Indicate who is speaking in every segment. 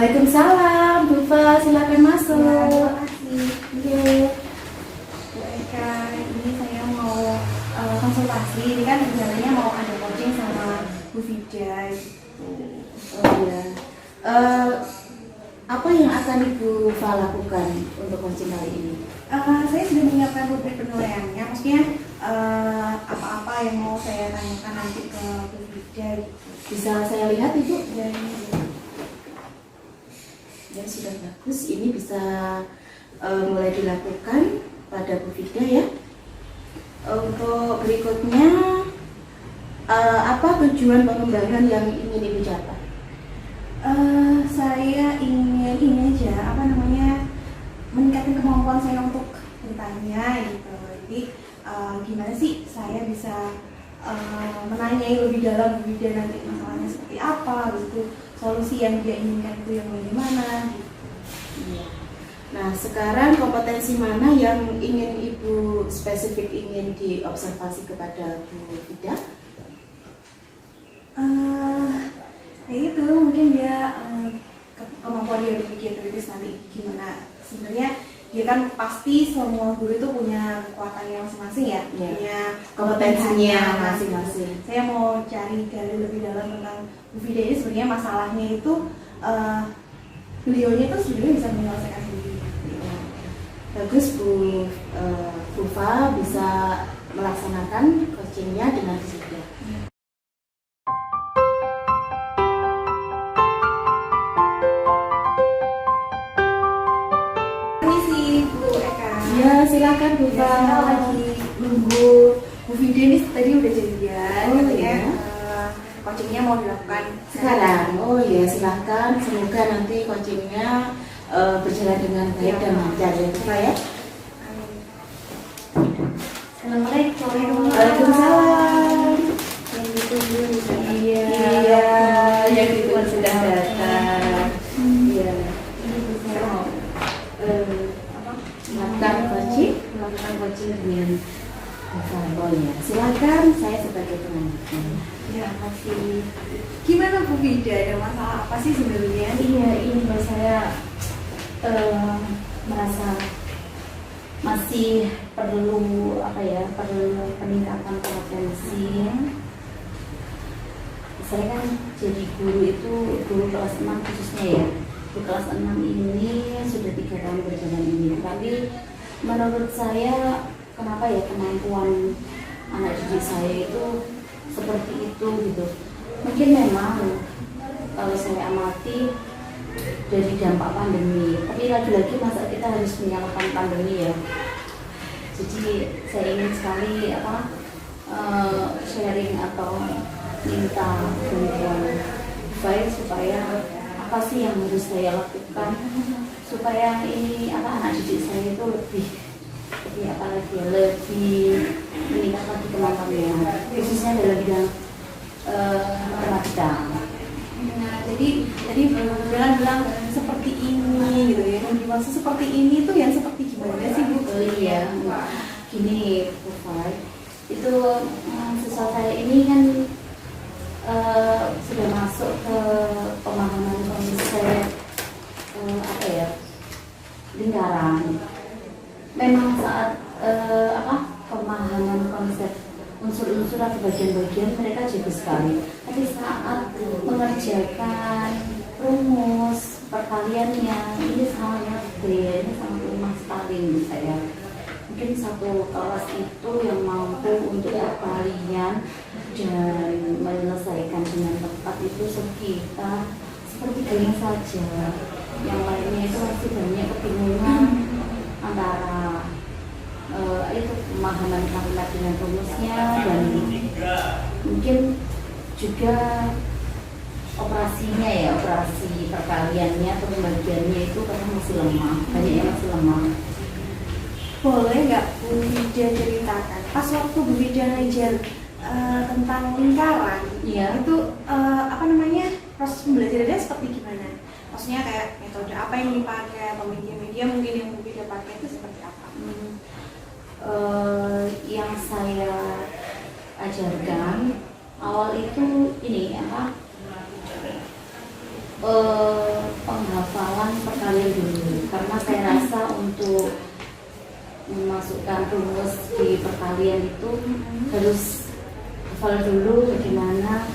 Speaker 1: Waalaikumsalam, Bufa, silakan masuk.
Speaker 2: Terima kasih.
Speaker 1: Oke.
Speaker 2: Bu Eka, ini saya mau konsultasi. Ini kan rencananya mau ada coaching sama Bu Vida gitu.
Speaker 1: Oh ya. Apa yang akan Ibu Fa lakukan untuk coaching kali ini?
Speaker 2: Saya sudah menyiapkan rubrik penilaiannya. Maksudnya apa-apa yang mau saya tanyakan nanti ke Bu Vida gitu.
Speaker 1: Bisa saya lihat Ibu?
Speaker 2: Dan
Speaker 1: Ya sudah bagus. Ini bisa mulai dilakukan pada Bu Vida ya. Untuk berikutnya, apa tujuan pengembangan yang ingin Ibu capai?
Speaker 2: saya ingin ini aja, meningkatkan kemampuan saya untuk bertanya gitu. Jadi gimana sih saya bisa menanyai lebih dalam Bu Vida nanti masalahnya seperti apa gitu, solusi yang dia inginkan itu yang bagaimana gitu.
Speaker 1: Iya. Nah, sekarang kompetensi mana yang ingin Ibu spesifik ingin diobservasi kepada Bu Vida?
Speaker 2: Ya itu mungkin dia kemampuan dia berpikir kritis nanti gimana. Sebenarnya dia kan pasti semua guru itu punya kekuatannya masing-masing ya,
Speaker 1: Iya.
Speaker 2: punya
Speaker 1: Kompetensinya
Speaker 2: kebutuhannya.
Speaker 1: masing-masing.
Speaker 2: Saya mau cari gali lebih dalam tentang Bu Vida ini. Sebenarnya masalahnya itu beliaunya itu sebenarnya bisa menyelesaikan sendiri.
Speaker 1: Bagus Bu Fa bisa melaksanakan coachingnya dengan disiplin.
Speaker 2: Permisi Bu Eka.
Speaker 1: Ya, silakan Bu Fa.
Speaker 2: Saya lagi nunggu Bu Vida ini tadi udah janjian,
Speaker 1: Oh,
Speaker 2: katanya
Speaker 1: iya.
Speaker 2: coachingnya mau dilakukan
Speaker 1: Sekarang, oh ya silakan. Semoga nanti coachingnya berjalan dengan baik dan lancar ya Bu Fa ya.
Speaker 2: Assalamualaikum.
Speaker 1: Waalaikumsalam.
Speaker 2: Yang ditunggu
Speaker 1: Iya, yang ditunggu sudah datang. Iya.
Speaker 2: Ini saya mau
Speaker 1: Melakukan coaching dengan Bu Fa. Oh ya, silakan. Saya sebagai penanya.
Speaker 2: Ya, kasih. Gimana Bu Vida? Ada masalah apa sih sebenarnya?
Speaker 1: Iya, ini Mbak, saya merasa masih perlu perlu peningkatan kompetensi. Saya kan jadi guru itu guru kelas 6 khususnya ya. Di kelas 6 ini sudah 3 tahun berjalan ini. Tapi menurut saya kenapa ya kemampuan anak didik saya itu seperti itu gitu. Mungkin memang kalau saya amati dari dampak pandemi, tapi lagi-lagi masa kita harus menyalahkan pandemi ya. Jadi saya ingin sekali sharing atau minta bantuan baik supaya apa sih yang harus saya lakukan supaya ini anak didik saya itu lebih meningkat lagi kemampuannya, khususnya dalam bidang matematika.
Speaker 2: Nah, jadi tadi bilang seperti ini gitu ya. Yang dimaksud seperti ini tuh yang seperti gimana sih Bu?
Speaker 1: Oh iya, gini Bu Fai, itu siswa saya ini kan sudah masuk ke pemahaman konsep lingkaran. Memang saat pemahaman konsep unsur-unsur atau bagian-bagian mereka jago sekali. Tapi saat mengerjakan rumus perkaliannya ini sangat gede, ini sangat lemah sekali menurut saya. Mungkin satu kelas itu yang mampu untuk perkalian dan menyelesaikan dengan tepat itu sekitar sepertiganya saja. Yang lainnya itu masih banyak kebingungan antara itu pemahaman kalimat dengan rumusnya dan mungkin juga operasi perkaliannya atau pembagiannya itu karena masih lemah, banyak yang masih lemah.
Speaker 2: Boleh nggak Bu Vida ceritakan pas waktu Bu Vida ngajar tentang lingkaran,
Speaker 1: Iya.
Speaker 2: itu proses pembelajarannya seperti gimana? Maksudnya kayak metode apa yang dipakai, atau media-media mungkin yang Bu Vida pakai itu seperti apa?
Speaker 1: Yang saya ajarkan awal itu ini perkalian dulu, karena saya rasa untuk memasukkan rumus di perkalian itu harus hafal dulu bagaimana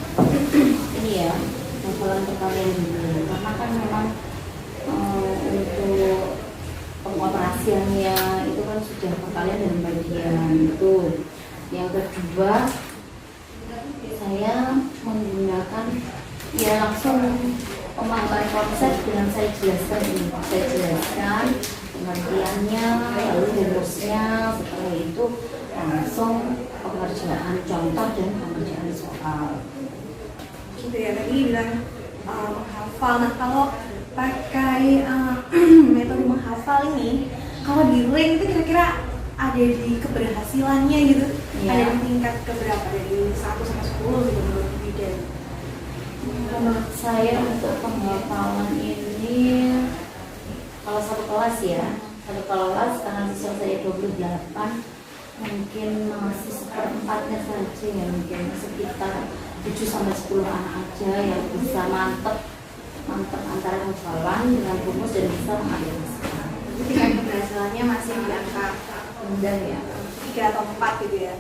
Speaker 1: ini ya, hafalan perkalian dulu, karena kan memang untuk pengoperasiannya itu kan sudah perkalian dan bagian itu. Yang kedua, saya menggunakan ya langsung pemahaman konsep dengan saya jelaskan ini, saya jelaskan pengertiannya, lalu rumusnya, setelah itu langsung pengerjaan contoh dan pengerjaan soal.
Speaker 2: Gitu ya, tadi bilang menghafal. Nah kalau pakai metode menghafal ini, kalau di rank itu kira-kira ada di keberhasilannya gitu, ada di tingkat keberapa, dari 1 sampai 10 gitu menurut Biden?
Speaker 1: Menurut saya untuk penghafalan ini, kalau satu kelas ya, satu kelas karena siswa saya 28, mungkin masih seperempatnya saja ya, mungkin sekitar 7 sampai 10 anak aja yang bisa mantep antara hafalan dengan rumus dan bisa mengadaptasikan.
Speaker 2: Jadi tingkat keberhasilannya masih di angka
Speaker 1: rendah ya,
Speaker 2: 3 atau 4 gitu ya?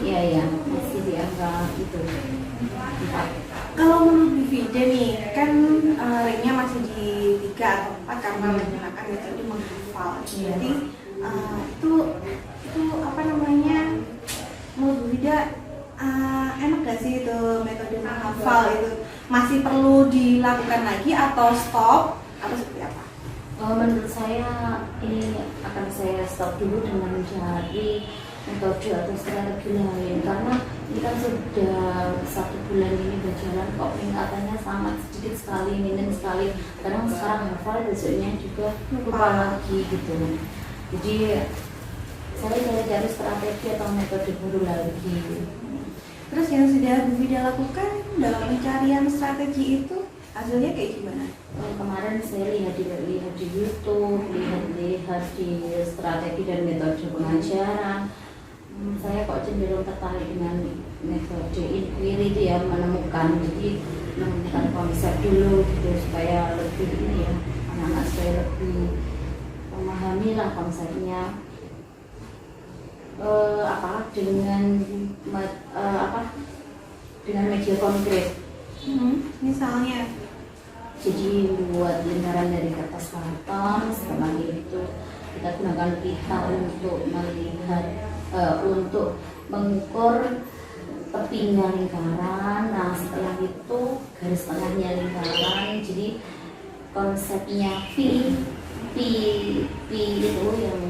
Speaker 1: Iya, masih di angka itu 4.
Speaker 2: Kalau menurut Biden nih, kan ranknya masih di 3 atau 4 karena menggunakan metode menghafal. Jadi itu apa namanya, menurut Biden enak gak sih itu metode menghafal itu? Masih perlu dilakukan lagi atau stop atau seperti apa?
Speaker 1: Menurut saya ini akan saya stop dulu dengan mencari metode atau strategi lain, karena ini kan sudah 1 bulan ini berjalan kok peningkatannya sangat sedikit sekali, minim sekali. Kadang sekarang hafal, besoknya juga lupa lagi gitu. Jadi saya cari strategi atau metode baru lagi.
Speaker 2: Terus yang sudah Bu Vida lakukan dalam pencarian strategi itu hasilnya kayak gimana?
Speaker 1: Kemarin saya lihat di YouTube, lihat di strategi dan metode pengajaran. Saya kok cenderung tertarik dengan metode inquiry itu ya, menemukan konsep dulu gitu, supaya lebih ini ya, anak-anak supaya lebih memahami lah konsepnya. Dengan media konkret.
Speaker 2: Misalnya,
Speaker 1: jadi buat lingkaran dari kertas karton, setelah itu kita gunakan pita untuk melihat, untuk mengukur tepinya lingkaran. Nah setelah itu garis tengahnya lingkaran. Jadi konsepnya P itu yang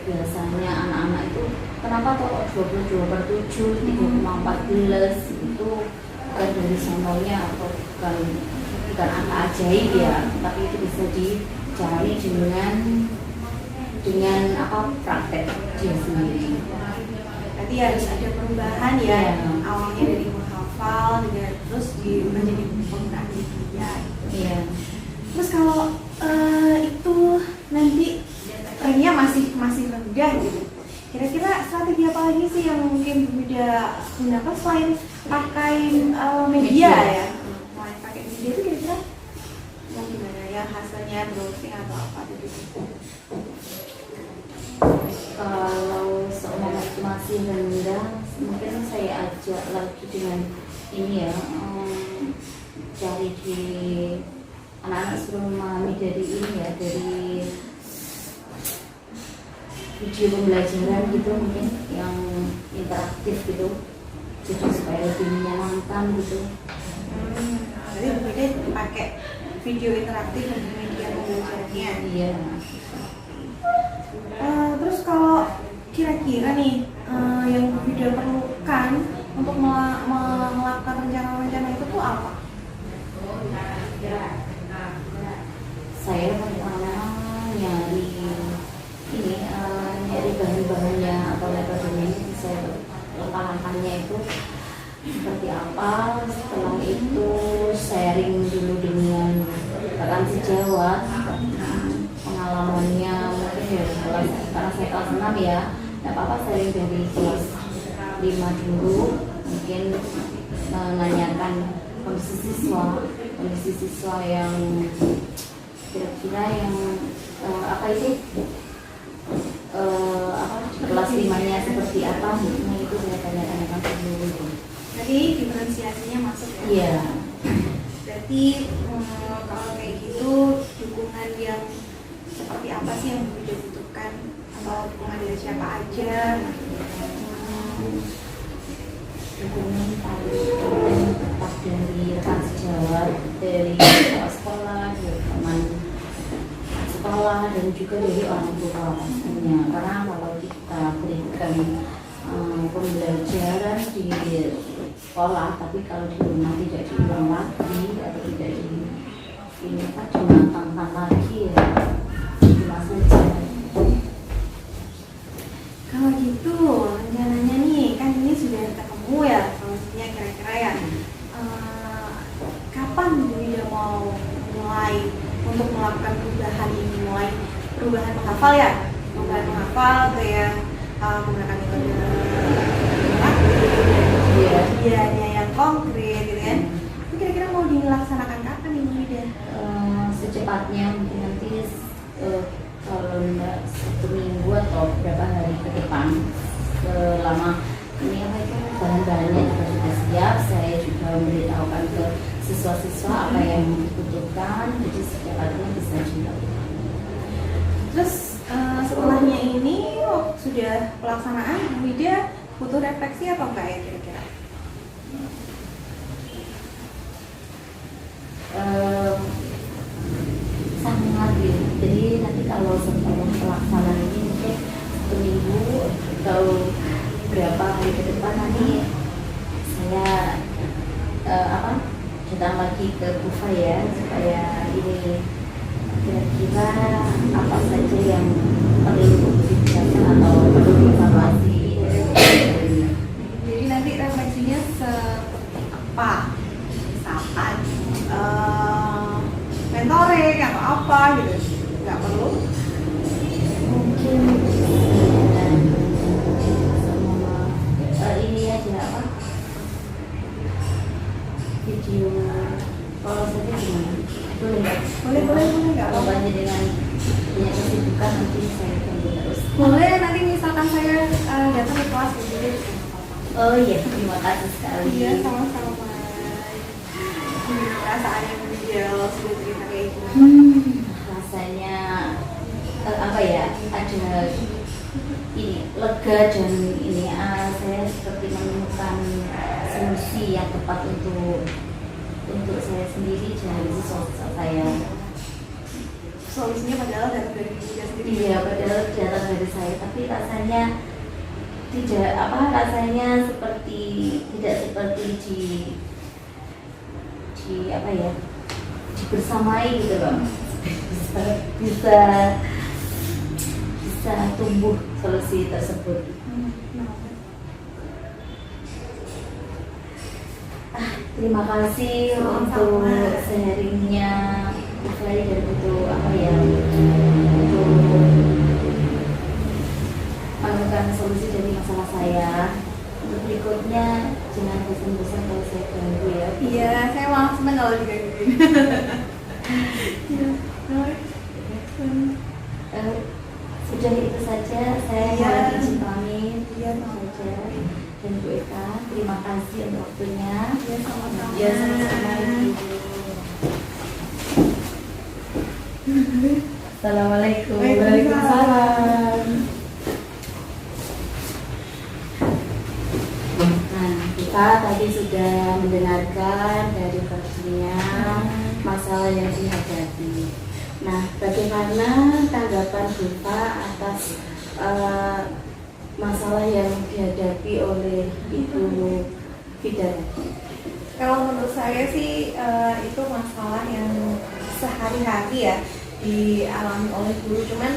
Speaker 1: biasanya anak-anak itu kenapa kok 22/7, 3,14 itu bukan dari sononya atau bukan angka ajaib ya, tapi itu bisa dicari dengan praktek dia sendiri.
Speaker 2: berarti harus ada perubahan ya, awalnya dari menghafal terus menjadi penggunaan media.
Speaker 1: Iya.
Speaker 2: Terus kalau itu nanti ranknya masih rendah gitu, kira-kira strategi apa lagi sih yang mungkin Bunda gunakan selain pakai media ya? Selain pakai media itu kira-kira yang gimana ya, hasilnya browsing atau apa gitu?
Speaker 1: Kalau seumpama masih rendah, mungkin saya ajak lagi dengan ini ya, cari di anak-anak suruh memahami dari ini ya, dari video pembelajaran gitu, mungkin yang interaktif gitu, jadi supaya lebih menyenangkan gitu.
Speaker 2: Jadi mungkin pakai video interaktif untuk media pembelajarannya.
Speaker 1: Iya.
Speaker 2: Terus kalau kira-kira nih yang video perlukan untuk melakukan rencana-rencana itu tuh apa?
Speaker 1: Saya pertama nyari bahan-bahannya atau metodenya, saya langkah-langkahnya itu seperti apa. Setelah itu sharing dulu dengan rekan sejawat pengalamannya, mungkin dari kelas, karena saya kelas 6 ya, tidak apa-apa sharing dari kelas 5 dulu, mungkin menanyakan kondisi siswa yang kira-kira yang apa itu apa kelas 5-nya seperti apa, nah itu saya tanya-tanyakan dulu itu.
Speaker 2: Jadi diferensiasinya masuk ya?
Speaker 1: Iya.
Speaker 2: Berarti kalau kayak gitu dukungan yang seperti apa sih yang dibutuhkan, atau dukungan dari siapa aja?
Speaker 1: Dukungan paling tetap dari rekan sejawat, dari kepala sekolah, dari teman sekolah, dan juga dari orang tua pastinya. Karena kalau kita berikan pembelajaran di sekolah, tapi kalau di rumah tidak diulang lagi atau tidak ini kan cuma tantang lagi ya, cuma saja.
Speaker 2: Kalau gitu rencananya nih, kan ini sudah ketemu ya solusinya kira-kira ya. Kapan Bu Ida mau mulai untuk melakukan perubahan ini, mulai perubahan menghafal ya? Perubahan menghafal kayak menggunakan metode kajiannya yang konkret gitu kan. Itu kira-kira mau dilaksanakan kapan nih Bu Ida?
Speaker 1: Secepatnya, mungkin nanti kalau enggak 1 minggu atau beberapa hari ke depan, selama ini apa itu bahan-bahannya juga sudah siap, saya juga memberitahukan ke siswa-siswa apa yang dibutuhkan, jadi secepatnya bisa dilakukan.
Speaker 2: Terus setelahnya ini sudah pelaksanaan, Bu Ida butuh refleksi atau enggak ya kira-kira?
Speaker 1: Sangat gitu. Jadi nanti kalau setelah pelaksanaan ini mungkin 1 minggu atau berapa hari ke depan nanti saya datang lagi ke Kufa ya, supaya ini kira-kira apa saja yang perlu dijelaskan atau perlu dievaluasi.
Speaker 2: Jadi nanti refleksinya seperti apa? Misalkan mentoring atau apa gitu? Nggak perlu?
Speaker 1: Mungkin ini aja apa? Video kalau saja gimana? Boleh nggak?
Speaker 2: Boleh nggak?
Speaker 1: Kalau banyak dengan punya kesibukan nanti saya tunggu terus.
Speaker 2: Boleh, nanti misalkan saya datang ke kelas gitu.
Speaker 1: Oh iya, terima kasih sekali.
Speaker 2: Iya, sama-sama. Perasaannya Bu Ida sudah cerita kayak gini.
Speaker 1: Rasanya apa ya? Ada ini lega dan ini saya seperti menemukan solusi yang tepat untuk saya sendiri dan siswa saya.
Speaker 2: Solusinya padahal datang dari Bu Ida sendiri.
Speaker 1: Iya, padahal datang dari saya, tapi rasanya seperti tidak seperti di apa ya, dibersamai gitu loh, bisa tumbuh solusi tersebut. Terima kasih untuk sharingnya Ifai, dan untuk apa ya, untuk menemukan solusi dari masalah saya. Untuk berikutnya jangan bosan-bosan kalau saya ganggu ya.
Speaker 2: Iya, saya malah senang kalau digangguin.
Speaker 1: Sudah itu saja, saya mohon izin pamit. Iya, saja. Dan Bu Eka, terima kasih untuk waktunya.
Speaker 2: Iya, sama-sama.
Speaker 1: Ya, sama-sama. Assalamualaikum.
Speaker 2: Waalaikumsalam.
Speaker 1: Nah, kita tadi sudah mendengarkan dari versinya masalah yang dihadapi. Nah, bagaimana tanggapan Bupa atas masalah yang dihadapi oleh Ibu Fida?
Speaker 2: Kalau menurut saya sih itu masalah yang sehari-hari ya dialami oleh guru. Cuman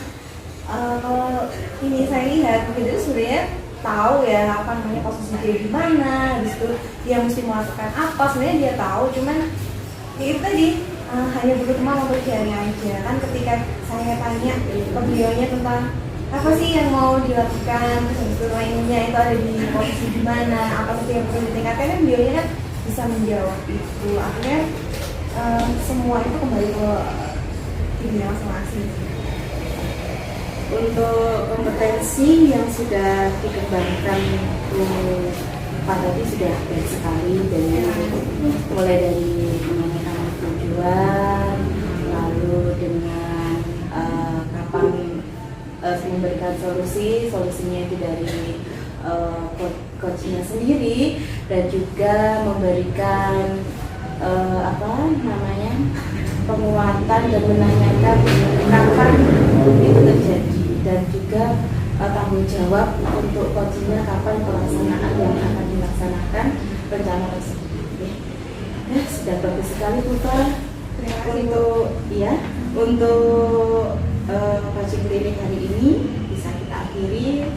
Speaker 2: kalau ini saya lihat begitu sebenarnya tahu ya apa namanya posisi dia di mana, habis itu dia mesti melakukan apa, sebenarnya dia tahu. Cuman ya itu tadi hanya berteman untuk jari aja kan. Ketika saya tanya ke beliaunya tentang apa sih yang mau dilakukan, terus itu lainnya itu ada di posisi di mana, apa sih yang perlu ditingkatkan, kan beliaunya kan bisa menjawab itu. Akhirnya semua itu kembali ke di bidang masing-masing.
Speaker 1: Untuk kompetensi yang sudah dikembangkan Pak tadi sudah baik sekali, mulai dari menanyakan tujuan, lalu dengan kapan memberikan solusinya itu dari coachnya sendiri, dan juga memberikan penguatan dan menanyakan kapan itu terjadi, dan juga tanggung jawab untuk coachnya kapan pelaksanaan yang akan dilaksanakan rencana tersebut. Ya, sudah bagus sekali Putra. Untuk coaching klinik hari ini bisa kita akhiri.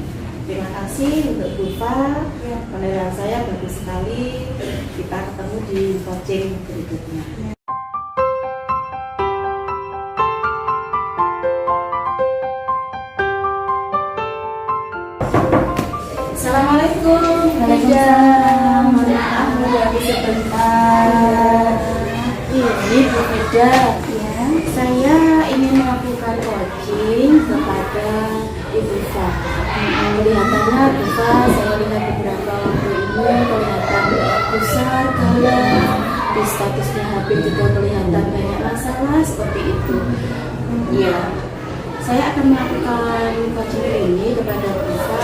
Speaker 1: Terima kasih untuk Bufa. Penilaian saya bagus sekali. Kita ketemu di coaching berikutnya. Assalamualaikum.
Speaker 2: Waalaikumsalam.
Speaker 1: Mohon maaf mengganggu sebentar. Ini Bu Fida.
Speaker 2: Ya.
Speaker 1: Saya ingin melakukan coaching kepada Ibu Fa. Kelihatannya Bufa, saya lihat beberapa waktu ini kelihatan besar, galau, di statusnya HP juga kelihatan banyak masalah seperti itu. Ya, saya akan melakukan coaching ini kepada Bufa.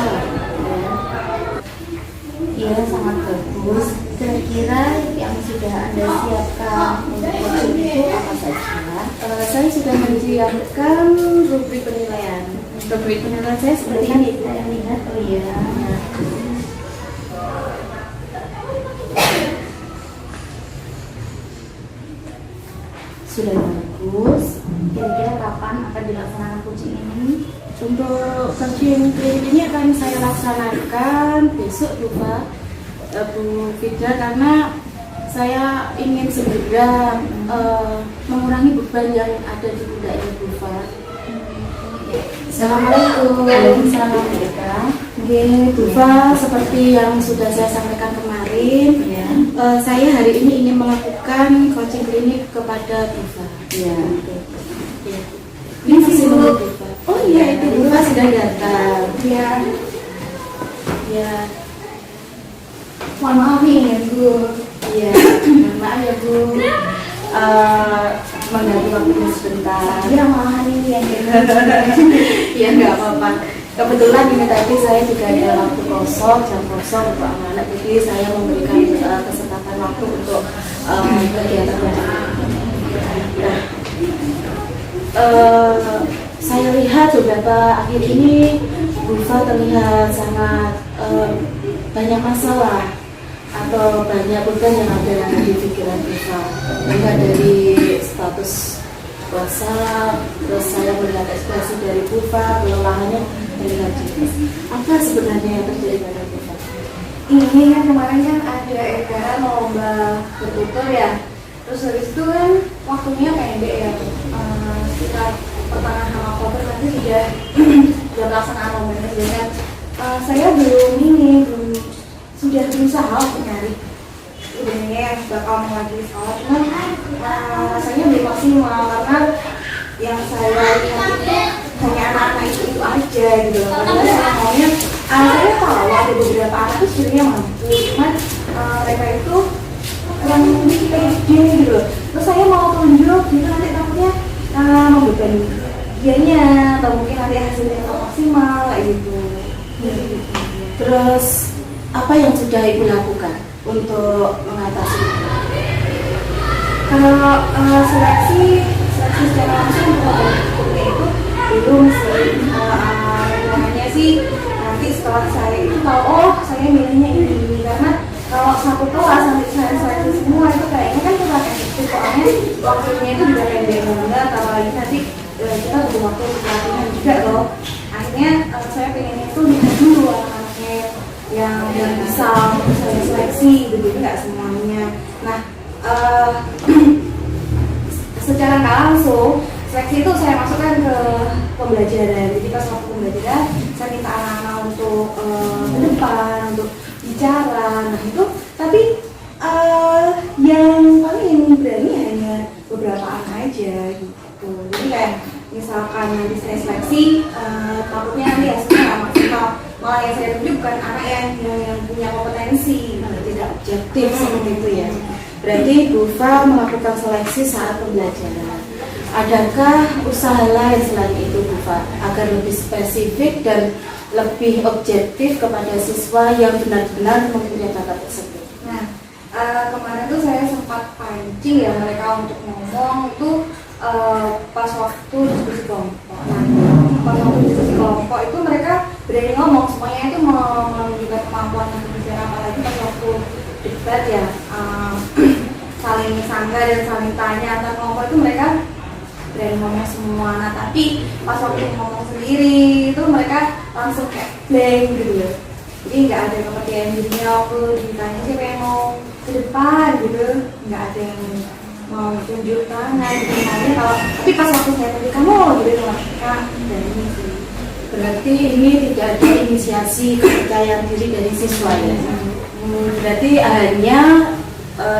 Speaker 1: Ya, sangat bagus. Kira-kira yang sudah Anda siapkan untuk coaching itu apa saja? Saya sudah menyiapkan rubrik penilaian. Rubrik penilaian saya seperti ini. Saya lihat, oh iya. Sudah bagus. Kira-kira kapan akan dilaksanakan coaching ini? Untuk coaching klinik ini akan saya laksanakan besok Bu Fida, karena saya ingin segera mengurangi beban yang ada di pundaknya Bu Fa. Assalamualaikum.
Speaker 2: Waalaikumsalam.
Speaker 1: Bu Fa, seperti yang sudah saya sampaikan kemarin, saya hari ini ingin melakukan coaching klinik kepada Bu Fa. Ini masih menunggu Bu Fa. Oh iya, itu Bu Fa sudah datang. Ya.
Speaker 2: Mohon maaf nih ya Bu.
Speaker 1: Iya, mohon maaf ya Bu. Mengganggu waktunya sebentar.
Speaker 2: Kira malahan ini yang
Speaker 1: Ya nggak apa-apa. Kebetulan ini tadi saya juga ada waktu kosong, jam kosong untuk anak-anak, jadi saya memberikan kesempatan waktu untuk kegiatan saya lihat beberapa akhir ini Bufa terlihat sangat banyak masalah atau banyak beban yang ada di pikiran Bufa. Melihat dari status WhatsApp, terus saya melihat ekspresi dari Bufa, kelelahannya terlihat jelas. Apa sebenarnya yang terjadi pada Bufa?
Speaker 2: Ini kan kemarin kan ada edaran lomba bertutur ya. Terus habis itu kan waktunya pendek ya, sekitar pertengahan Oktober nanti sudah pelaksanaan lombanya. Sedangkan saya belum sudah berusaha untuk nyari sebenarnya bakal mewakili sekolah, cuman rasanya belum maksimal karena yang saya lihat itu hanya anak-anak itu aja gitu. Karena saya maunya saya tahu ada beberapa anak itu sebenarnya mampu, cuman mereka itu yang mungkin PhD gitu. Terus saya mau tunjuk gitu, nanti takutnya membebani dianya atau mungkin nanti hasilnya tidak maksimal kayak gitu.
Speaker 1: Terus apa yang sudah Ibu lakukan untuk mengatasi itu?
Speaker 2: Kalau seleksi secara langsung untuk itu belum sih. Namanya sih nanti setelah saya itu tahu, oh saya milihnya ini, karena kalau satu kelas nanti saya seleksi semua itu kayaknya kan kurang efektif, soalnya waktunya itu juga pendek banget, apalagi nanti kita butuh waktu untuk latihan juga loh. Akhirnya saya pengen itu dilihat dulu anak-anaknya yang bisa saya seleksi gitu, nggak semuanya. Nah secara nggak langsung seleksi itu saya masukkan ke pembelajaran. Jadi pas waktu pembelajaran saya minta anak-anak untuk ke depan untuk bicara. Nah itu tapi yang paling berani hanya beberapa anak aja gitu. Jadi kayak nanti saya seleksi, takutnya nanti hasilnya nggak maksimal, malah yang saya tunjuk bukan anak yang punya kompetensi,
Speaker 1: tidak objektif seperti itu ya. Berarti Bufa melakukan seleksi saat pembelajaran. Adakah usaha lain selain itu Bufa agar lebih spesifik dan lebih objektif kepada siswa yang benar-benar mempunyai bakat tersebut?
Speaker 2: Nah, kemarin tuh saya sempat pancing ya mereka untuk ngomong itu pas waktu diskusi kelompok. Nah, pas waktu diskusi kelompok itu mereka berani ngomong, semuanya itu menunjukkan kemampuan untuk bicara, apalagi pas waktu debat ya, saling sanggah dan saling tanya antar kelompok itu mereka berani ngomong semua. Nah, tapi pas waktu ngomong sendiri itu mereka langsung kayak blank gitu ya. Jadi nggak ada kepercayaan dirinya waktu ditanya siapa yang mau ke depan gitu, nggak ada yang mau tunjuk tangan gitu. Kalau tapi pas waktu saya tanya kamu gitu mereka dan ini sih.
Speaker 1: Berarti ini tidak ada inisiasi kepercayaan diri dari siswa ya. Berarti hanya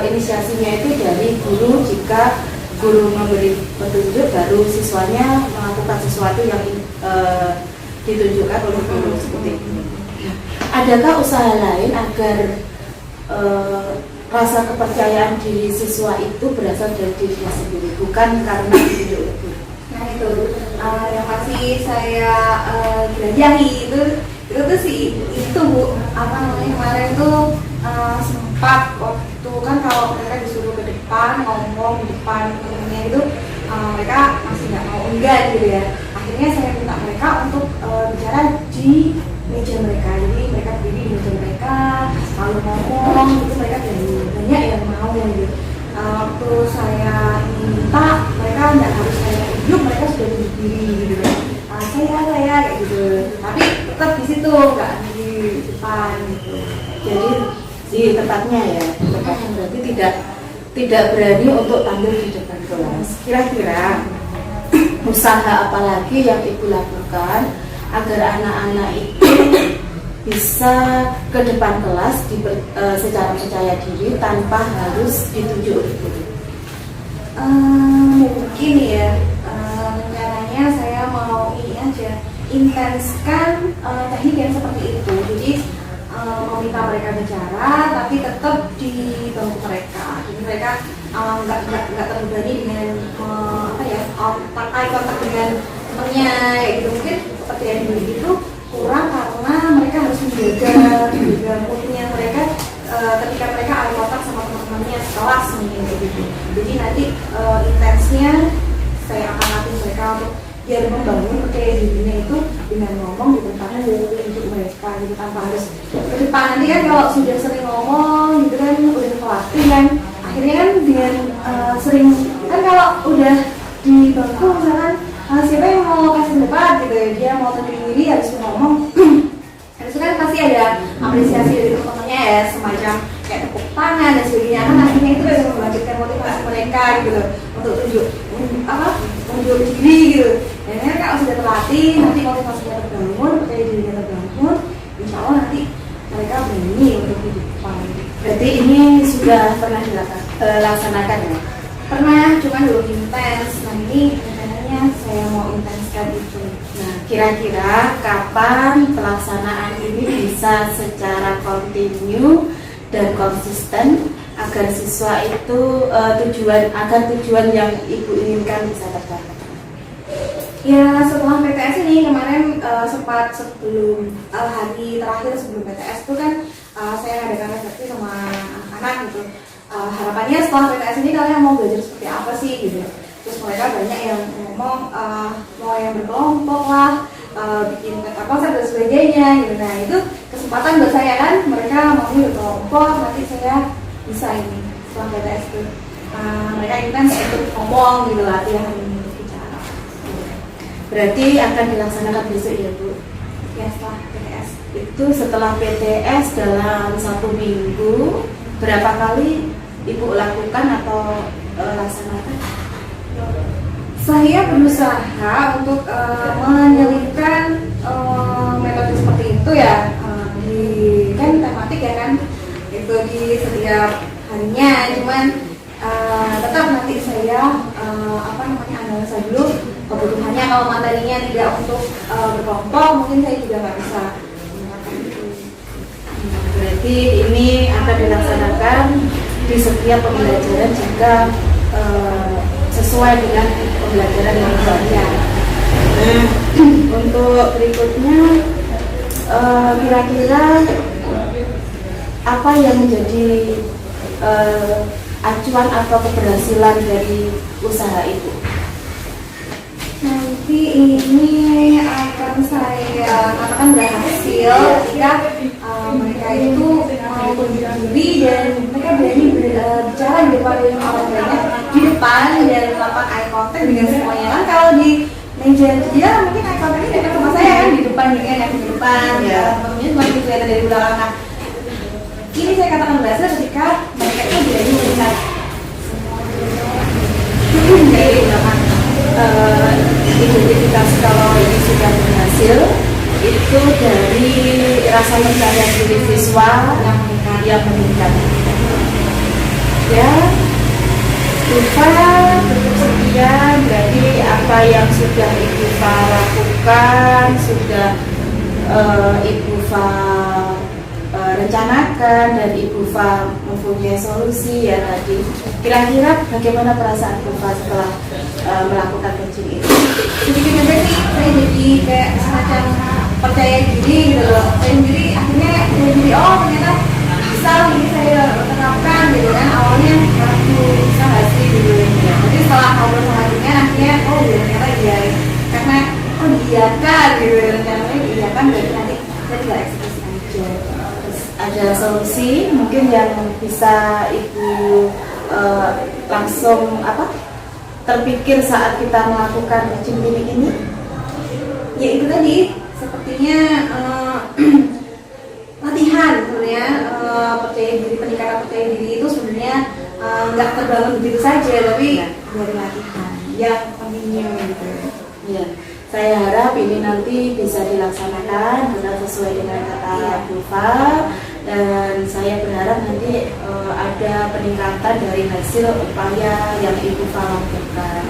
Speaker 1: inisiasinya itu dari guru. Jika guru memberi petunjuk, baru siswanya melakukan sesuatu yang ditunjukkan oleh guru seperti ini. Adakah usaha lain agar rasa kepercayaan diri siswa itu berasal dari dirinya sendiri, bukan karena ditunjuk oleh guru?
Speaker 2: Nah itu yang masih saya jelajahi itu tuh sih itu Bu, apa namanya kemarin tuh sempat waktu kan kalau mereka disuruh ke depan ngomong di depan temennya itu mereka masih nggak mau enggan gitu ya. Akhirnya saya minta mereka untuk bicara di meja mereka, jadi mereka berdiri di meja mereka lalu ngomong itu mereka banyak yang mau gitu. Waktu saya minta mereka nggak harus saya tunjuk, mereka sudah berdiri gitu kan. Saya kayak gitu, tapi tetap di situ nggak di depan gitu.
Speaker 1: Jadi di tempatnya ya, tempatnya berarti tidak berani untuk tampil di depan kelas. Kira-kira usaha apa lagi yang Ibu lakukan agar anak-anak itu bisa ke depan kelas secara percaya diri tanpa harus ditunjuk oleh guru?
Speaker 2: Mungkin ya rencananya saya mau ini aja intenskan teknik yang seperti itu. Jadi meminta mereka bicara tapi tetap di bangku mereka. Jadi mereka nggak terbebani dengan eye contact dengan temannya gitu. Mungkin seperti yang dulu itu kurang karena mereka harus menjaga moodnya mereka ketika mereka eye contact sama teman-temannya sekelas mungkin gitu. Jadi nanti intensnya saya akan latih mereka untuk biar membangun percaya dirinya itu dengan ngomong di tempat untuk mereka gitu, tanpa harus ke depan. Nanti kan kalau sudah sering ngomong gitu kan udah kelatih kan, akhirnya kan dengan sering kan kalau udah di bangku misalkan siapa yang mau kasih debat gitu ya, dia mau tunjuk diri harus ngomong itu kan pasti ada apresiasi dari teman-temannya ya, semacam kayak tepuk tangan dan sebagainya. Kan akhirnya itu bisa membangkitkan motivasi mereka gitu untuk tunjuk diri gitu. Dan mereka kalau sudah terlatih, nanti motivasinya terbangun, percaya dirinya terbangun, insya Allah nanti mereka berani untuk di depan.
Speaker 1: Berarti ini sudah pernah dilaksanakan ya?
Speaker 2: Pernah, cuma belum intens. Nah ini rencananya saya mau intenskan itu.
Speaker 1: Nah, kira-kira kapan pelaksanaan ini bisa secara kontinu dan konsisten agar siswa itu tujuan yang Ibu inginkan bisa tercapai?
Speaker 2: Ya setelah PTS ini kemarin sempat sebelum hari terakhir sebelum PTS itu kan saya adakan refleksi sama anak-anak gitu. Harapannya setelah PTS ini kalian mau belajar seperti apa sih gitu. Terus mereka banyak yang ngomong mau yang berkelompok lah, bikin konsep dan sebagainya gitu. Nah itu kesempatan buat saya kan, mereka mau berkelompok, nanti saya bisa ini setelah PTS itu mereka intens untuk ngomong gitu latihan bicara.
Speaker 1: Berarti akan dilaksanakan besok ya Bu?
Speaker 2: Ya setelah PTS.
Speaker 1: Itu setelah PTS dalam 1 minggu berapa kali Ibu lakukan atau laksanakan?
Speaker 2: Saya berusaha untuk menyelipkan metode seperti itu ya di kan tematik ya kan itu di setiap harinya, cuman tetap nanti saya analisa dulu kebutuhannya. Kalau materinya tidak untuk berkelompok, mungkin saya juga nggak bisa menggunakan itu.
Speaker 1: Berarti ini akan dilaksanakan di setiap pembelajaran jika sesuai dengan pembelajaran yang banyak. Nah, untuk berikutnya kira-kira apa yang menjadi acuan atau keberhasilan dari usaha itu?
Speaker 2: Nanti ini akan saya katakan berhasil ketika mereka itu mau berdiri dan mereka berani bicara di depan orang banyak, di depan dan melakukan eye contact dengan semuanya. Kan kalau di meja dia mungkin eye contactnya dekat sama saya kan, di depan dengan yang di depan, temennya cuma kelihatan dari belakang. Nah, ini saya katakan berhasil ketika mereka itu berani melihat dari belakang.
Speaker 1: Identifikasi kalau ini sudah berhasil itu dari rasa percaya diri siswa yang meningkat. Ya, Iva cukup sekian dari apa yang sudah Ibu Fa lakukan, sudah Ibu Fa rencanakan dan Ibu Fa mempunyai solusi ya tadi. Kira-kira bagaimana perasaan Ibu Fa setelah melakukan coaching itu?
Speaker 2: Sedikit aja sih, saya jadi kayak semacam percaya diri gitu loh. Saya sendiri akhirnya jadi ternyata bisa ini saya terapkan gitu kan. Awalnya aku bisa nggak sih gitu ya. Tapi setelah ngobrol sama ibunya akhirnya ternyata iya. Karena iya kan gitu, rencananya iya kan, berarti nanti saya tinggal eksekusi aja.
Speaker 1: Ada solusi mungkin yang bisa Ibu langsung terpikir saat kita melakukan coaching klinik ini?
Speaker 2: Ya itu tadi, sepertinya latihan sebenarnya, percaya diri, peningkatan percaya diri itu sebenarnya nggak terbangun begitu saja, tapi dari latihan yang continue gitu.
Speaker 1: Ya, saya harap ini nanti bisa dilaksanakan benar sesuai dengan kata Bu Fa, dan saya berharap nanti ada peningkatan dari hasil upaya yang Ibu Fa lakukan.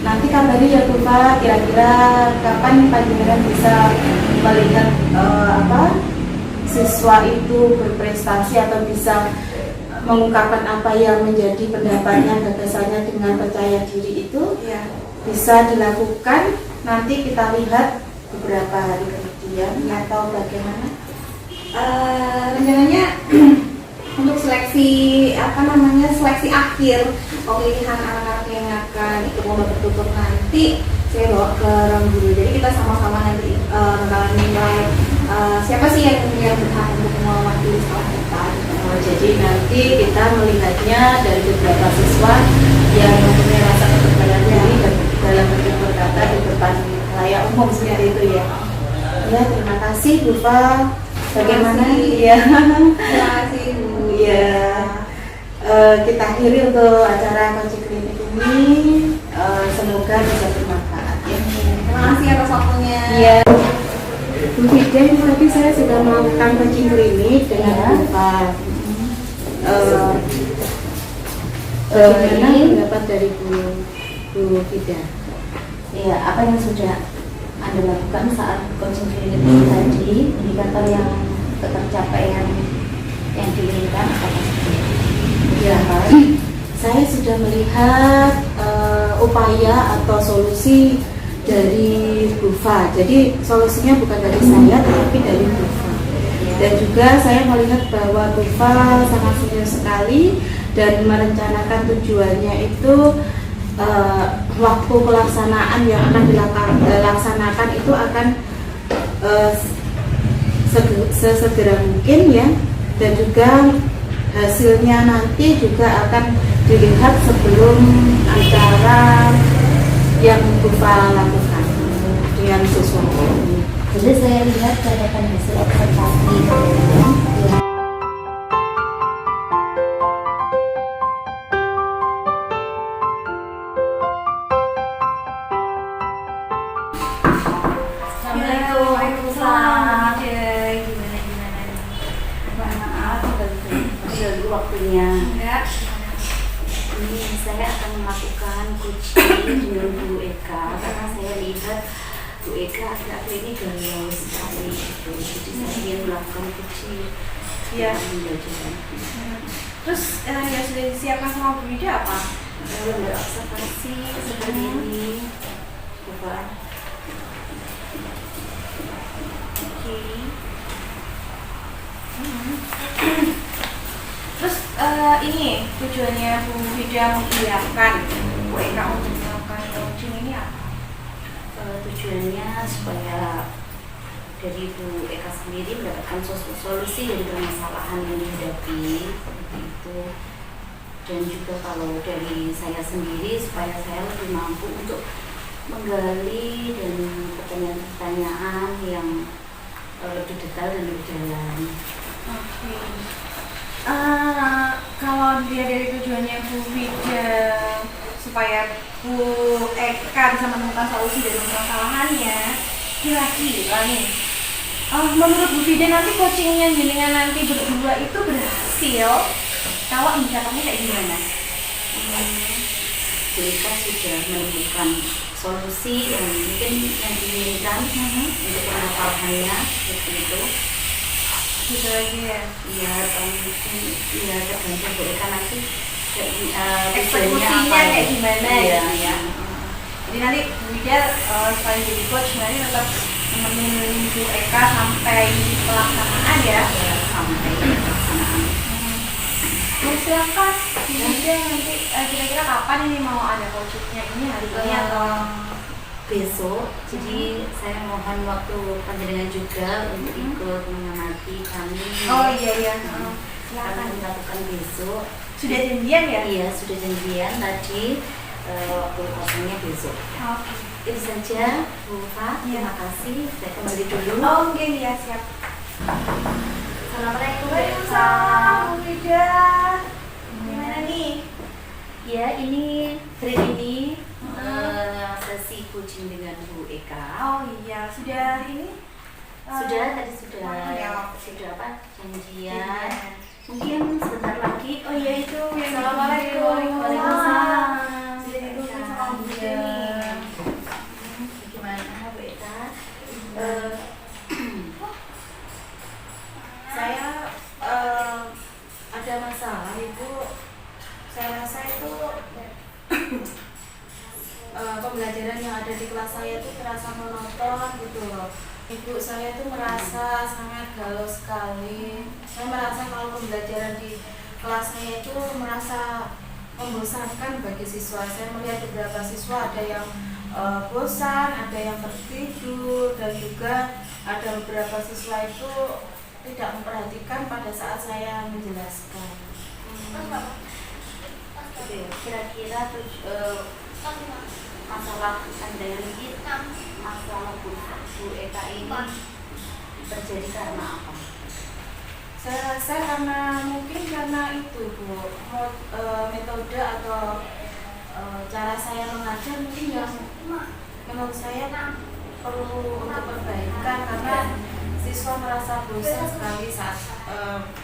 Speaker 1: Nanti kabari ya Bu Fa, kira-kira kapan panjenengan bisa melihat siswa itu berprestasi atau bisa mengungkapkan apa yang menjadi pendapatnya, gagasannya dengan percaya diri itu bisa dilakukan. Nanti kita lihat beberapa hari kemudian atau bagaimana?
Speaker 2: Rencananya untuk seleksi seleksi akhir pemilihan anak-anak yang akan ikut lomba tertutup nanti saya bawa ke ruang guru. Jadi kita sama-sama nanti bakalan menilai siapa sih yang berhak untuk mewakili sekolah kita.
Speaker 1: Jadi nanti kita melihatnya dari beberapa siswa yang mempunyai rasa kepercayaan diri dan dalam bentuk berkata di depan layak umum seperti itu ya. Ya, terima kasih Bu Fa. Bagaimana? Ya.
Speaker 2: Terima kasih Bu.
Speaker 1: Ya. Kita akhiri untuk acara coaching klinik ini. Semoga bisa bermanfaat ya.
Speaker 2: Terima kasih atas waktunya.
Speaker 1: Ya. Bu Fiden, tadi saya sudah melakukan coaching klinik dengan Bu Fa. Bagaimana pendapat dari Bu Fida? Ya, apa yang sudah Anda lakukan saat coaching klinik ini tadi, indikator yang tercapaian yang diinginkan apa saja? Ya, saya sudah melihat upaya atau solusi dari Bu Fa. Jadi solusinya bukan dari saya, tetapi dari Bu Fa. Dan juga saya melihat bahwa Bu Fa sangat serius sekali dan merencanakan tujuannya itu waktu pelaksanaan yang akan dilaksanakan itu akan sesegera mungkin ya, dan juga hasilnya nanti juga akan dilihat sebelum acara yang Bu Fa lakukan dengan siswa. Jadi saya lihat catatan hasil observasi.
Speaker 2: Waalaikumsalam. Gimana?
Speaker 1: Maaf, waktunya.
Speaker 2: Enggak.
Speaker 1: Ini saya akan melakukan coaching dengan Bu Eka karena saya lihat Bu Eka akhir-akhir ini galau sekali gitu. Jadi saya ingin melakukan coaching pembelajaran.
Speaker 2: Terus yang sudah disiapkan sama Bu Wida apa?
Speaker 1: Gambar observasi seperti ini, coba. Oke.
Speaker 2: Terus ini tujuannya Bu Wida mengiyakan Bu Eka untuk melakukan coaching ini apa?
Speaker 1: Tujuannya supaya dari Bu Eka sendiri mendapatkan solusi dari permasalahan yang dihadapi seperti itu, dan juga kalau dari saya sendiri supaya saya lebih mampu untuk menggali dan pertanyaan-pertanyaan yang lebih detail dan lebih dalam.
Speaker 2: Oke. Kalau dilihat dari tujuannya Bu Wida supaya Bu Eka bisa menemukan solusi dari permasalahannya, kira-kira nih, menurut Bu Wida nanti coachingnya jenengan nanti berdua itu berhasil kalau mencatatnya kayak gimana?
Speaker 1: Bu Eka sudah menemukan solusi yang mungkin yang diinginkan untuk permasalahannya seperti itu.
Speaker 2: Gitu aja ya?
Speaker 1: Iya, mungkin ya tergantung Bu Eka nanti
Speaker 2: eksekusinya kayak gimana
Speaker 1: ya.
Speaker 2: Ya. Jadi nanti Bu Wida selain jadi coach nanti tetap nemenin Bu Eka sampai pelaksanaan ya?
Speaker 1: Sampai pelaksanaan.
Speaker 2: Silakan Bu Wida nanti kira-kira kapan ini mau ada coachingnya ini hari ini atau
Speaker 1: besok? Jadi saya mohon waktu panjenengan juga untuk ikut mengamati kami.
Speaker 2: Oh iya.
Speaker 1: Akan
Speaker 2: Silakan.
Speaker 1: dilakukan besok.
Speaker 2: Sudah janjian ya?
Speaker 1: Iya, sudah janjian tadi. Waktu kosongnya besok.
Speaker 2: Oke.
Speaker 1: Itu saja Bu Fa, terima kasih. Saya kembali dulu.
Speaker 2: Oh oke ya, siap.
Speaker 1: Assalamualaikum.
Speaker 2: Waalaikumsalam Bu Wida. Gimana nih?
Speaker 1: Ya, ini hari ini sesi coaching dengan Bu Eka.
Speaker 2: Oh iya, sudah ini?
Speaker 1: Tadi sudah apa? Janjian. Mungkin sebentar lagi. Oh iya itu.
Speaker 2: Assalamualaikum.
Speaker 1: Waalaikumsalam.
Speaker 2: Sudah ditungguin sama Bu Wida nih.
Speaker 1: Gimana Bu Eka?
Speaker 2: Saya ada masalah Ibu. Saya rasa itu pembelajaran yang ada di kelas saya itu terasa monoton gitu loh. Ibu saya itu merasa sangat galau sekali. Saya merasa kalau pembelajaran di kelas saya itu merasa membosankan bagi siswa. Saya melihat beberapa siswa ada yang bosan, ada yang tertidur, dan juga ada beberapa siswa itu tidak memperhatikan pada saat saya menjelaskan.
Speaker 1: Kira-kira masalah pandangan kita, masalah Bu Eka ini terjadi karena apa?
Speaker 2: Saya rasa mungkin karena itu Bu, metode atau cara saya mengajar mungkin yang menurut saya perlu untuk perbaikan, karena siswa merasa bosan sekali saat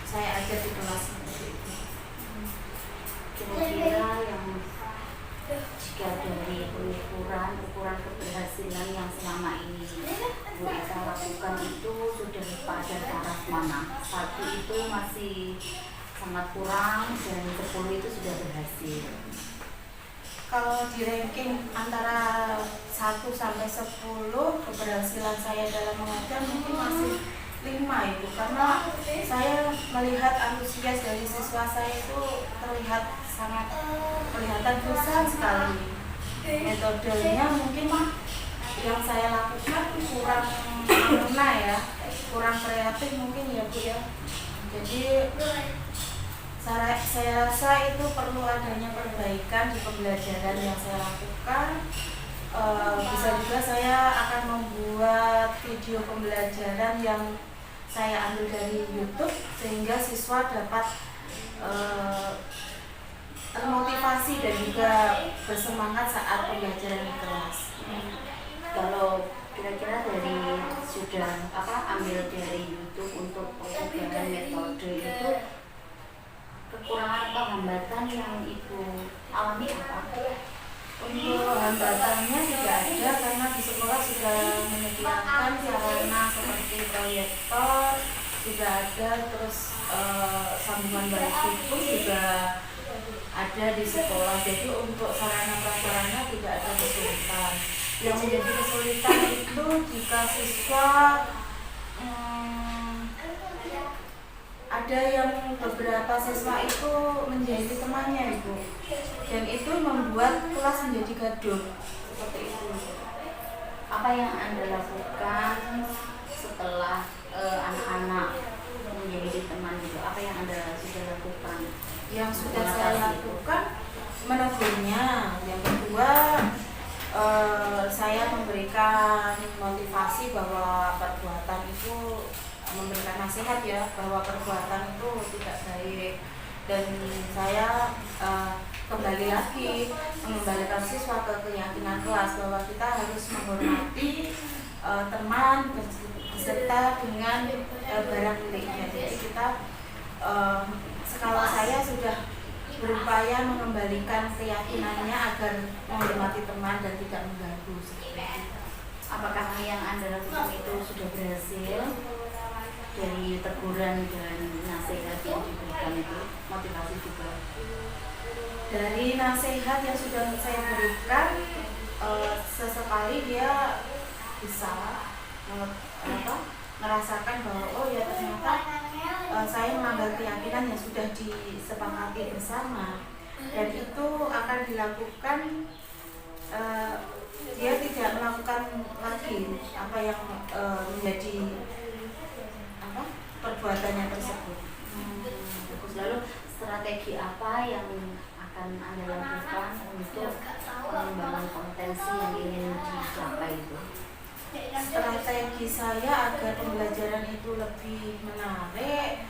Speaker 2: saya ajar di kelas seperti itu.
Speaker 1: Kira-kira yang jika dari ukuran keberhasilan yang selama ini Bu Eka lakukan itu sudah pada taraf mana? 1 itu masih sangat kurang dan 10 itu sudah berhasil.
Speaker 2: Kalau di ranking antara 1 sampai 10 keberhasilan saya dalam mengajar mungkin masih 5 Ibu, karena saya melihat antusias dari siswa saya itu terlihat sangat kelihatan bosan sekali. Metodenya mungkin yang saya lakukan kurang mengena ya, kurang kreatif mungkin ya Bu ya. Jadi saya rasa itu perlu adanya perbaikan di pembelajaran yang saya lakukan. Bisa juga saya akan membuat video pembelajaran yang saya ambil dari YouTube sehingga siswa dapat termotivasi dan juga bersemangat saat pembelajaran di kelas.
Speaker 1: Kalau kira-kira dari sudah ambil dari YouTube untuk perubahan metode itu, kekurangan atau hambatan yang Ibu alami apa?
Speaker 2: Untuk hambatannya tidak ada karena di sekolah sudah menyediakan sarana seperti proyektor juga ada, terus sambungan wifi pun juga ada di sekolah. Jadi untuk sarana prasarana tidak ada kesulitan. Yang menjadi kesulitan itu jika siswa ada yang beberapa siswa itu menjadi temannya Ibu, dan itu membuat kelas menjadi gaduh seperti itu.
Speaker 1: Apa yang Anda lakukan setelah anak-anak menjadi teman gitu? Apa yang Anda sudah lakukan?
Speaker 2: Yang sudah saya lakukan menegurnya. Yang kedua, saya memberikan motivasi bahwa perbuatan itu, memberikan nasihat ya, bahwa perbuatan itu tidak baik, dan saya kembali lagi mengembalikan siswa ke keyakinan kelas bahwa kita harus menghormati teman beserta dengan barang miliknya. Jadi kita skala saya sudah berupaya mengembalikan keyakinannya agar menghormati teman dan tidak mengganggu.
Speaker 1: Apakah yang Anda lakukan itu sudah berhasil? Dari teguran dan nasihat yang diberikan itu, motivasi juga.
Speaker 2: Dari nasihat yang sudah saya berikan, sesekali dia bisa merasakan bahwa oh ya ternyata saya melanggar keyakinan yang sudah disepakati bersama, dan itu akan dilakukan. Dia tidak melakukan lagi apa yang menjadi perbuatannya tersebut.
Speaker 1: Lalu strategi apa yang akan Anda lakukan untuk mengembangkan kompetensi yang ingin dicapai itu?
Speaker 2: Strategi saya agar pembelajaran itu lebih menarik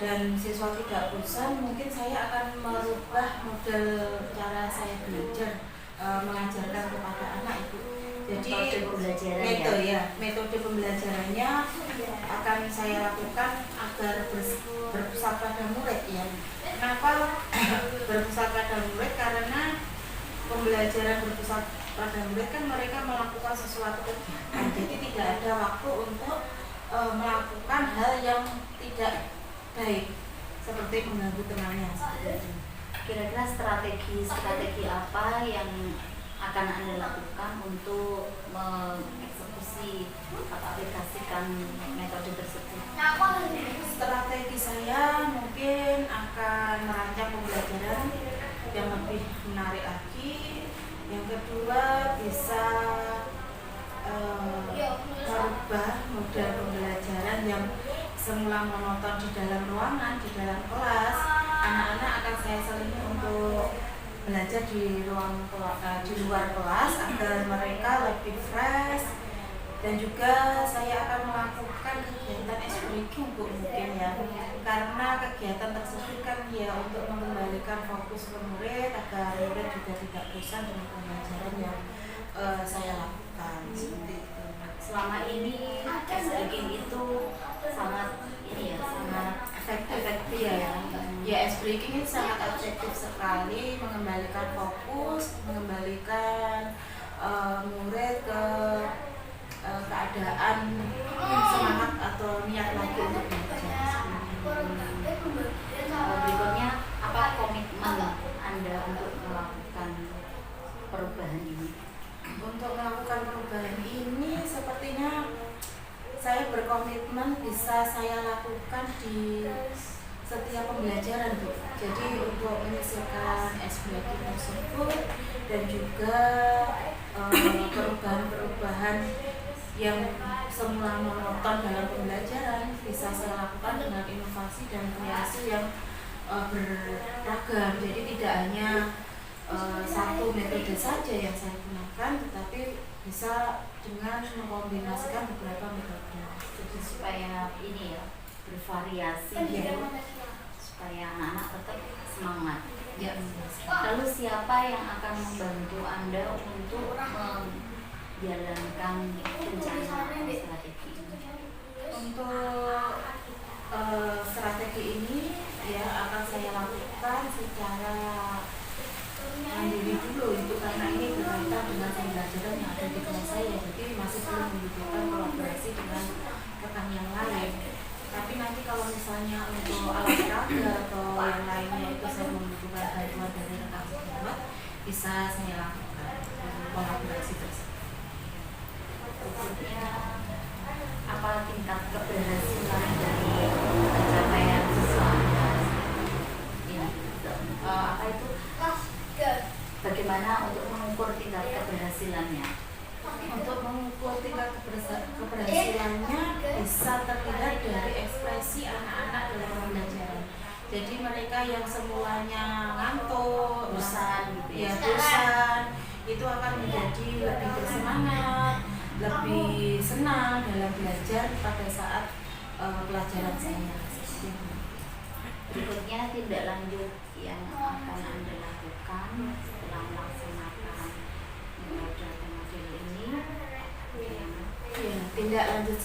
Speaker 2: dan siswa tidak bosan, mungkin saya akan merubah model cara saya belajar mengajarkan kepada anak itu. Jadi metode pembelajarannya akan saya lakukan agar berpusat pada murid ya. Kenapa berpusat pada murid? Karena pembelajaran berpusat pada murid kan mereka melakukan sesuatu kegiatan, jadi tidak ada waktu untuk melakukan hal yang tidak baik seperti mengganggu temannya.
Speaker 1: Kira-kira strategi apa yang akan Anda lakukan untuk mengeksekusi atau aplikasikan metode tersebut?
Speaker 2: Strategi saya mungkin akan merancang pembelajaran yang lebih menarik lagi. Yang kedua, bisa merubah model pembelajaran yang semula monoton di dalam ruangan, di dalam kelas. Anak-anak akan saya selingi untuk belajar di luar kelas agar mereka lebih fresh, dan juga saya akan melakukan kegiatan extracurricular mungkin ya, karena kegiatan tersebut kan ya untuk mengembalikan fokus ke murid agar murid juga tidak bosan dengan pembelajaran yang saya lakukan. Seperti itu.
Speaker 1: Selama ini extracurricular itu sangat efektif ya.
Speaker 2: Ya, extracurricular itu sangat efektif sekali, mengembalikan fokus, mengembalikan murid ke keadaan semangat atau niat lagi untuk belajar.
Speaker 1: Berikutnya, apa komitmen Anda untuk melakukan perubahan ini?
Speaker 2: Untuk melakukan perubahan ini sepertinya saya berkomitmen bisa saya lakukan di setiap pembelajaran Bu. Jadi untuk menyelesaikan SBK tersebut dan juga perubahan-perubahan yang semula monoton dalam pembelajaran bisa saya lakukan dengan inovasi dan kreasi yang beragam. Jadi tidak hanya satu metode saja yang saya gunakan, tetapi bisa dengan mengkombinasikan beberapa metode.
Speaker 1: Jadi supaya ini ya bervariasi gitu, supaya anak-anak tetap semangat.
Speaker 2: Ya.
Speaker 1: Lalu siapa yang akan membantu Anda untuk menjalankan rencana strategi ini?
Speaker 2: Untuk strategi ini ya akan saya lakukan secara
Speaker 3: misalnya untuk alat peraga atau yang lainnya itu saya membutuhkan bantuan dari rekan sejawat, bisa saya lakukan kolaborasi tersebut.
Speaker 1: Berikutnya, apa tingkat keberhasilan dari pencapaian siswa Anda? Ya, apa itu? Bagaimana untuk mengukur tingkat keberhasilannya?
Speaker 3: Untuk mengukur tingkat keberhasilannya bisa terlihat dari ekspresi anak-anak dalam pembelajaran. Jadi mereka yang semulanya ngantuk,
Speaker 1: Bosan gitu ya.
Speaker 3: bosan, itu akan menjadi lebih bersemangat, lebih senang dalam belajar pada saat pelajaran saya.
Speaker 1: Berikutnya, tindak lanjut yang akan Anda lakukan setelah melaksanakan model ini.
Speaker 3: Ya, tindak lanjut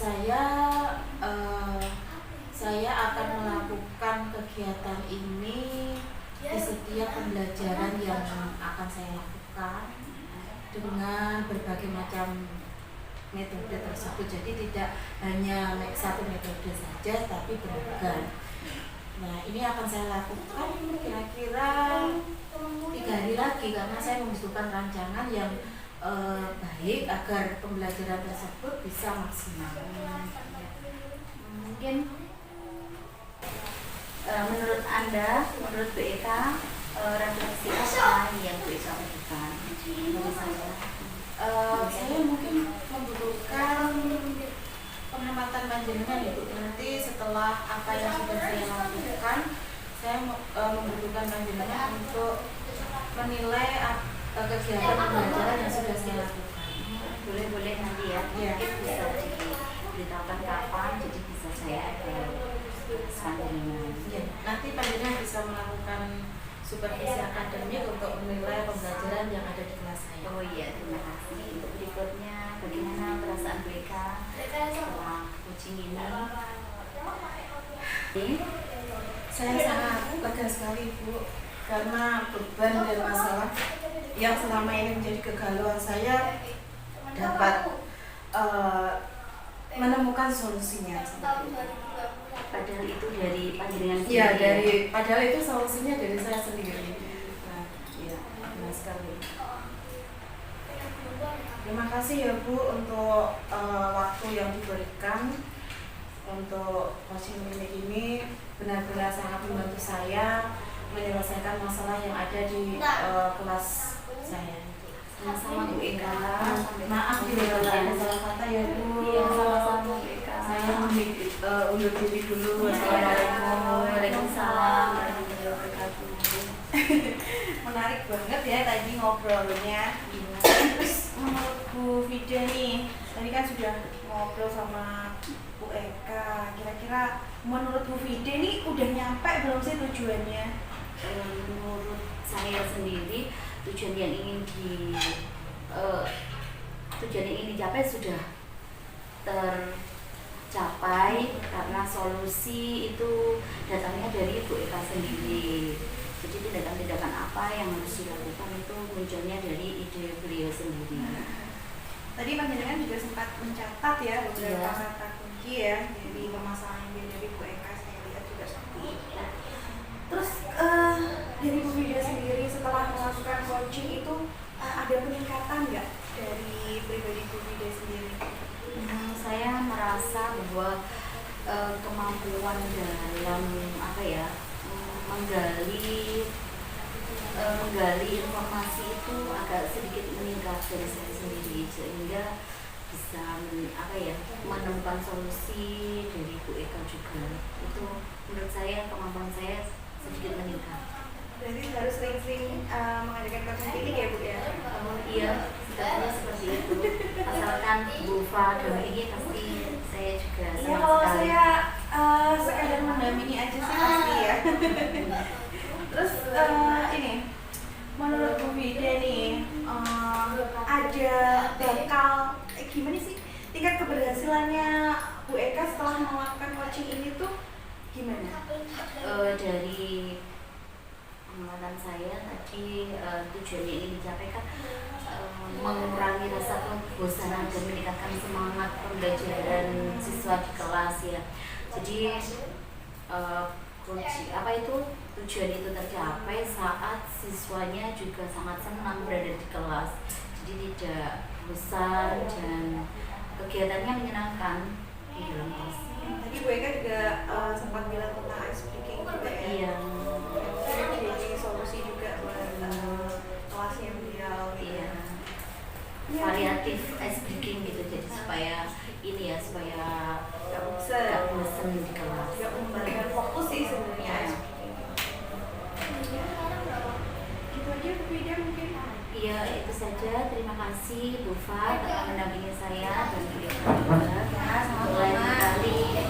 Speaker 3: saya akan melakukan kegiatan ini di setiap pembelajaran yang akan saya lakukan dengan berbagai macam metode tersebut. Jadi tidak hanya satu metode saja, tapi beragam. Nah, ini akan saya lakukan kira-kira 3 hari lagi karena saya membutuhkan rancangan yang baik agar pembelajaran tersebut bisa maksimal.
Speaker 1: Mungkin menurut Anda, menurut Bu Eka, refleksi apa yang Bu Eka butuhkan dari saya?
Speaker 3: Saya mungkin membutuhkan pengamatan panjenengan ya Bu. Nanti setelah apa yang sudah saya lakukan, saya membutuhkan panjenengan untuk menilai kegiatan pembelajaran yang sudah saya lakukan.
Speaker 1: Boleh nanti ya.
Speaker 3: Ya.
Speaker 1: Mungkin bisa diberitahukan kapan, jadi bisa saya panjenengan.
Speaker 3: Ya, nanti panjenengan bisa melakukan supervisi akademik untuk menilai pembelajaran yang ada di kelas saya.
Speaker 1: Oh iya, terima kasih. Untuk berikutnya, bagaimana perasaan Bu Eka setelah coaching ini?
Speaker 3: Saya sangat lega sekali Bu, karena beban dan masalah yang selama ini menjadi kegalauan saya dapat menemukan solusinya.
Speaker 1: Padahal itu dari panjenengan sendiri.
Speaker 3: Iya, padahal itu solusinya dari saya sendiri. Nah, iya, benar sekali. Terima kasih ya Bu untuk waktu yang diberikan untuk coaching klinik ini, benar-benar sangat membantu saya menyelesaikan masalah yang ada di kelas saya.
Speaker 1: Sama-sama Bu Eka.
Speaker 3: Maaf bila ada salah kata ya Bu.
Speaker 1: Iya, sama-sama Bu Eka.
Speaker 3: Saya undur diri dulu. Wassalamualaikum.
Speaker 1: Waalaikumsalam warahmatullahi wabarakatuh.
Speaker 2: Menarik banget ya tadi ngobrolnya. Terus menurut Bu Vida nih, tadi kan sudah ngobrol sama Bu Eka. Kira-kira menurut Bu Vida nih udah nyampe belum sih tujuannya?
Speaker 1: Menurut saya sendiri, tujuan yang ingin dicapai sudah tercapai karena solusi itu datangnya dari Bu Eka sendiri. Jadi tindakan-tindakan apa yang harus dilakukan itu munculnya dari ide beliau sendiri.
Speaker 2: Tadi panjenengan juga sempat mencatat ya beberapa
Speaker 1: Iya.
Speaker 2: kata kunci ya dari permasalahan yang dari Bu Eka, saya lihat juga seperti itu. Terus dari Bu Vida sendiri setelah melakukan coaching itu ada peningkatan nggak dari pribadi Bu Vida sendiri?
Speaker 1: Saya merasa bahwa kemampuan dalam menggali informasi itu agak sedikit meningkat dari saya sendiri, sehingga bisa menemukan solusi dari Bu Eka juga. Itu menurut saya kemampuan saya sedikit meningkat.
Speaker 2: Berarti harus sering-sering mengadakan coaching klinik ya Bu ya?
Speaker 1: Iya, sepertinya seperti itu. Asalkan Bu Fa dampingi pasti saya juga
Speaker 2: Iya,
Speaker 1: senang
Speaker 2: kalau
Speaker 1: sekali.
Speaker 2: saya sekadar mendampingi aja sih pasti ya. Terus ini, menurut Bu Vida nih, ada bakal gimana sih tingkat keberhasilannya Bu Eka setelah melakukan coaching ini tuh gimana?
Speaker 1: Dari pengamatan saya tadi, tujuan yang ingin dicapai kan mengurangi rasa kebosanan dan meningkatkan semangat pembelajaran siswa di kelas ya. Jadi apa itu tujuan itu tercapai saat siswanya juga sangat senang berada di kelas, jadi tidak bosan dan kegiatannya menyenangkan di dalam kelas.
Speaker 2: Tadi Bu Eka juga sempat bilang tentang ice breaking juga ya.
Speaker 1: Iya.
Speaker 2: Ini jadi solusi juga buat kelasnya beliau.
Speaker 1: Iya. Variatif ice breaking gitu, jadi supaya ini ya, supaya
Speaker 2: Gak
Speaker 1: bosan di kelas.
Speaker 2: juga mengembalikan fokus sih sebenarnya ice breaking. Gitu aja Bu Ida mungkin.
Speaker 1: Iya, itu saja. Terima kasih Bu Fa telah mendampingi saya dan Bu Eka juga. Lain kali